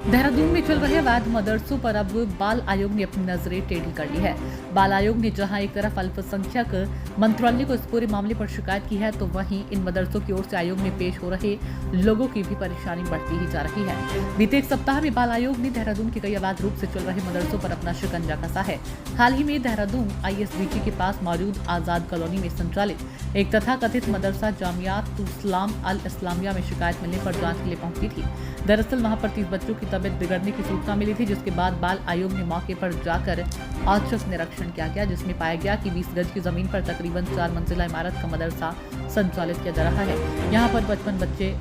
देहरादून में चल रहे अवैध मदरसों पर अब बाल आयोग ने अपनी नजरें टेढ़ी कर ली है। बाल आयोग ने जहां एक तरफ अल्पसंख्यक मंत्रालय को इस पूरे मामले पर शिकायत की है, तो वहीं इन मदरसों की ओर से आयोग में पेश हो रहे लोगों की भी परेशानी बढ़ती ही जा रही है। बीते एक सप्ताह में बाल आयोग ने देहरादून के कई अवैध रूप से चल रहे मदरसों पर अपना शिकंजा कसा है। हाल ही में देहरादून ISBT के पास मौजूद आजाद कॉलोनी में संचालित एक तथाकथित मदरसा जामियात इस्लाम अल इस्लामिया में शिकायत मिलने पर जांच के लिए पहुंची थी। दरअसल वहां पर 30 बच्चों की तबीयत बिगड़ने की सूचना मिली थी, जिसके बाद बाल आयोग ने मौके पर जाकर औचक निरीक्षण किया गया, जिसमें पाया गया कि 20 गज की जमीन पर तकरीबन 4 मंजिला इमारत का मदरसा संचालित किया जा रहा है। यहाँ पर 55 बच्चे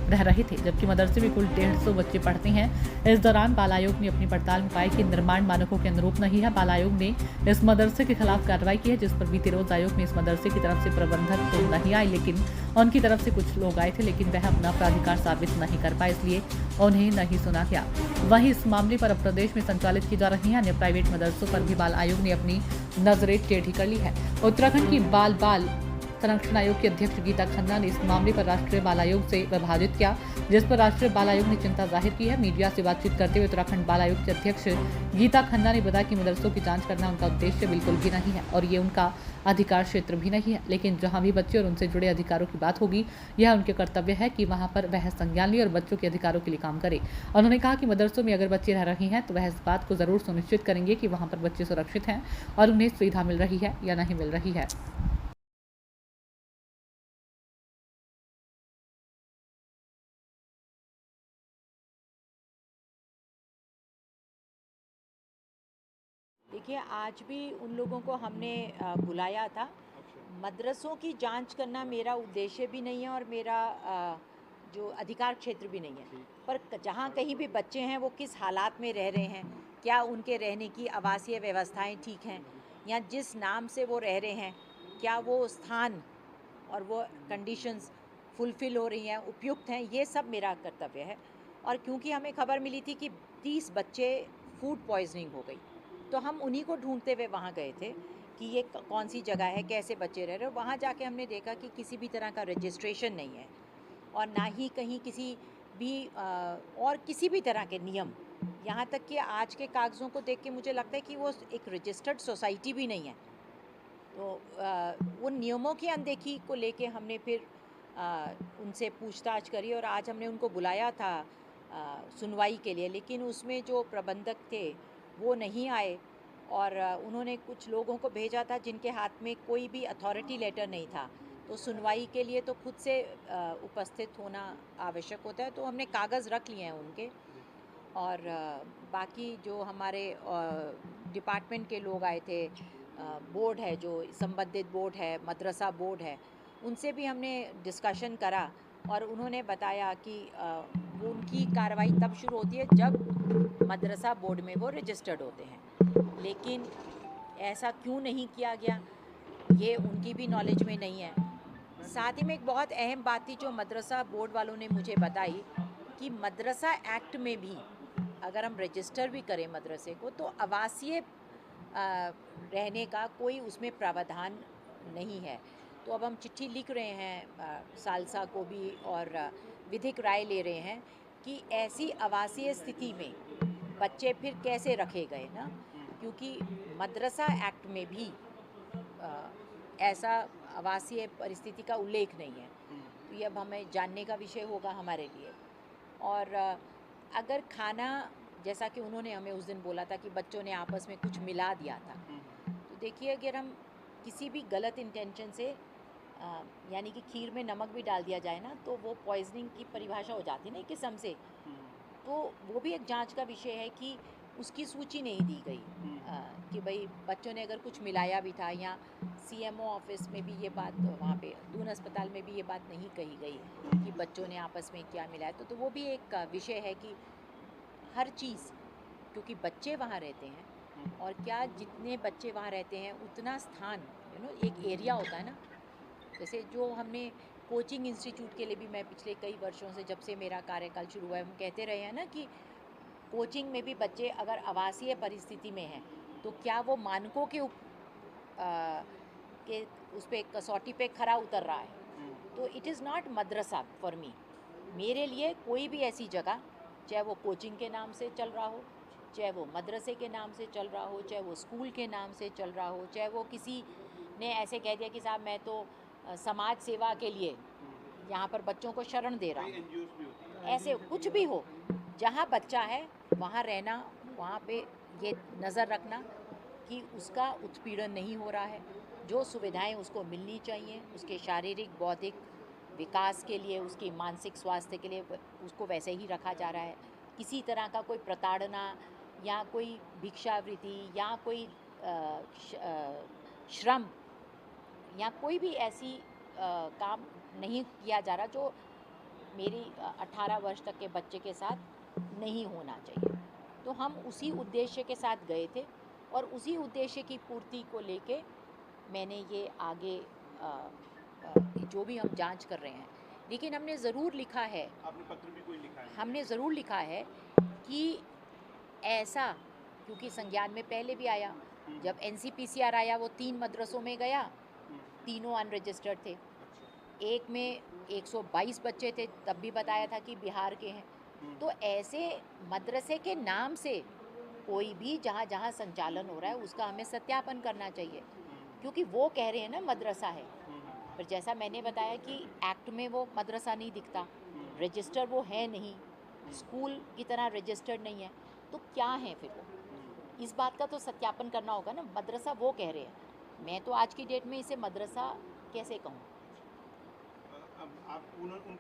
रह रहे थे, जबकि मदरसे में कुल 150 बच्चे पढ़ते हैं। इस दौरान बाल आयोग ने अपनी पड़ताल में पाया कि निर्माण मानकों के अनुरूप नहीं है। बाल आयोग ने इस मदरसे के खिलाफ कार्रवाई की है, जिस पर बीते रोज आयोग में इस मदरसे की तरफ से प्रबंधक तो नहीं आए, लेकिन उनकी तरफ से कुछ लोग आए थे, लेकिन वह अपना अपराधिकार साबित नहीं कर पाए, इसलिए उन्हें नहीं सुना गया। वहीं इस मामले पर अब प्रदेश में संचालित की जा रही है अन्य प्राइवेट मदरसों पर भी बाल आयोग ने अपनी नजरें टेढ़ी कर ली है। उत्तराखंड की बाल संरक्षण आयोग की अध्यक्ष गीता खन्ना ने इस मामले पर राष्ट्रीय बाल आयोग से विभाजित किया, जिस पर राष्ट्रीय बाल आयोग ने चिंता जाहिर की है। मीडिया से बातचीत करते हुए उत्तराखंड बाल आयोग के अध्यक्ष गीता खन्ना ने बताया कि मदरसों की जांच करना उनका उद्देश्य बिल्कुल भी नहीं है और ये उनका अधिकार क्षेत्र भी नहीं है, लेकिन जहां भी बच्चे और उनसे जुड़े अधिकारों की बात होगी, यह उनके कर्तव्य है कि वहां पर वह संज्ञान ले और बच्चों के अधिकारों के लिए काम करे। उन्होंने कहा कि मदरसों में अगर बच्चे रह रहे हैं तो वह इस बात को जरूर सुनिश्चित करेंगे कि वहां पर बच्चे सुरक्षित हैं और उन्हें सुविधा मिल रही है या नहीं मिल रही है। देखिए, आज भी उन लोगों को हमने बुलाया था। मदरसों की जांच करना मेरा उद्देश्य भी नहीं है और मेरा जो अधिकार क्षेत्र भी नहीं है। पर जहाँ कहीं भी बच्चे हैं वो किस हालात में रह रहे हैं, क्या उनके रहने की आवासीय व्यवस्थाएं ठीक हैं, या जिस नाम से वो रह रहे हैं क्या वो स्थान और वो कंडीशंस फुलफ़िल हो रही हैं, उपयुक्त हैं, ये सब मेरा कर्तव्य है। और क्योंकि हमें खबर मिली थी कि 30 बच्चे फूड पॉइज़निंग हो गई, तो हम उन्हीं को ढूंढते हुए वहाँ गए थे कि ये कौन सी जगह है, कैसे बच्चे रह रहे हैं। वहाँ जाके हमने देखा कि किसी भी तरह का रजिस्ट्रेशन नहीं है और ना ही कहीं किसी भी और किसी भी तरह के नियम। यहाँ तक कि आज के कागज़ों को देख के मुझे लगता है कि वो एक रजिस्टर्ड सोसाइटी भी नहीं है। तो उन नियमों की अनदेखी को लेके हमने फिर उनसे पूछताछ करी और आज हमने उनको बुलाया था सुनवाई के लिए, लेकिन उसमें जो प्रबंधक थे वो नहीं आए और उन्होंने कुछ लोगों को भेजा था जिनके हाथ में कोई भी अथॉरिटी लेटर नहीं था। तो सुनवाई के लिए तो खुद से उपस्थित होना आवश्यक होता है, तो हमने कागज़ रख लिए हैं उनके। और बाकी जो हमारे डिपार्टमेंट के लोग आए थे, बोर्ड है जो संबंधित बोर्ड है, मदरसा बोर्ड है, उनसे भी हमने डिस्कशन करा और उन्होंने बताया कि वो उनकी कार्रवाई तब शुरू होती है जब मदरसा बोर्ड में वो रजिस्टर्ड होते हैं। लेकिन ऐसा क्यों नहीं किया गया, ये उनकी भी नॉलेज में नहीं है। साथ ही में एक बहुत अहम बात थी जो मदरसा बोर्ड वालों ने मुझे बताई कि मदरसा एक्ट में भी अगर हम रजिस्टर भी करें मदरसे को, तो आवासीय रहने का कोई उसमें प्रावधान नहीं है। तो अब हम चिट्ठी लिख रहे हैं सालसा को भी और विधिक राय ले रहे हैं कि ऐसी आवासीय स्थिति में बच्चे फिर कैसे रखे गए ना, क्योंकि मदरसा एक्ट में भी ऐसा आवासीय परिस्थिति का उल्लेख नहीं है। तो ये अब हमें जानने का विषय होगा हमारे लिए। और अगर खाना, जैसा कि उन्होंने हमें उस दिन बोला था कि बच्चों ने आपस में कुछ मिला दिया था, तो देखिए अगर हम किसी भी गलत इंटेंशन से यानी कि खीर में नमक भी डाल दिया जाए ना, तो वो पॉइजनिंग की परिभाषा हो जाती है ना एक किस्म से। तो वो भी एक जांच का विषय है कि उसकी सूची नहीं दी गई कि भाई बच्चों ने अगर कुछ मिलाया भी था, या CMO ऑफिस में भी ये बात, वहाँ पे दून अस्पताल में भी ये बात नहीं कही गई कि बच्चों ने आपस में क्या मिलाया। तो वो भी एक विषय है कि हर चीज़, क्योंकि बच्चे वहाँ रहते हैं और क्या जितने बच्चे वहाँ रहते हैं उतना स्थान, एक एरिया होता है ना। जैसे जो हमने कोचिंग इंस्टीट्यूट के लिए भी, मैं पिछले कई वर्षों से जब से मेरा कार्यकाल शुरू हुआ है, हम कहते रहे हैं ना कि कोचिंग में भी बच्चे अगर आवासीय परिस्थिति में हैं तो क्या वो मानकों के के उस पर कसौटी पे खरा उतर रहा है। तो it is not Madrasa for me. मेरे लिए कोई भी ऐसी जगह चाहे वो कोचिंग के नाम से चल रहा हो, चाहे वो मदरसे के नाम से चल रहा हो, चाहे वो स्कूल के नाम से चल रहा हो, चाहे वो किसी ने ऐसे कह दिया कि साहब मैं तो समाज सेवा के लिए यहाँ पर बच्चों को शरण दे रहा कई हूँ। एनजीओज भी होती हैं। ऐसे कुछ भी हो, जहाँ बच्चा है वहाँ रहना, वहाँ पे ये नज़र रखना कि उसका उत्पीड़न नहीं हो रहा है, जो सुविधाएं उसको मिलनी चाहिए, उसके शारीरिक बौद्धिक विकास के लिए, उसकी मानसिक स्वास्थ्य के लिए उसको वैसे ही रखा जा रहा है। किसी तरह का कोई प्रताड़ना या कोई भिक्षावृत्ति या कोई श्रम या कोई भी ऐसी काम नहीं किया जा रहा जो मेरी 18 वर्ष तक के बच्चे के साथ नहीं होना चाहिए। तो हम उसी उद्देश्य के साथ गए थे और उसी उद्देश्य की पूर्ति को लेके मैंने ये आगे जो भी हम जांच कर रहे हैं, लेकिन हमने ज़रूर लिखा है, आपने पत्र भी कोई लिखा है? हमने ज़रूर लिखा है कि ऐसा, क्योंकि संज्ञान में पहले भी आया, जब NCPCR आया वो 3 मदरसों में गया, तीनों अनरजिस्टर्ड थे। एक में 122 बच्चे थे, तब भी बताया था कि बिहार के हैं। तो ऐसे मदरसे के नाम से कोई भी जहाँ जहाँ संचालन हो रहा है उसका हमें सत्यापन करना चाहिए, क्योंकि वो कह रहे हैं ना मदरसा है, पर जैसा मैंने बताया कि एक्ट में वो मदरसा नहीं दिखता, रजिस्टर वो है नहीं, स्कूल की तरह रजिस्टर्ड नहीं है, तो क्या है फिर वो? इस बात का तो सत्यापन करना होगा ना। मदरसा वो कह रहे हैं, मैं तो आज की डेट में इसे मदरसा कैसे कहूँ? अब आप उनके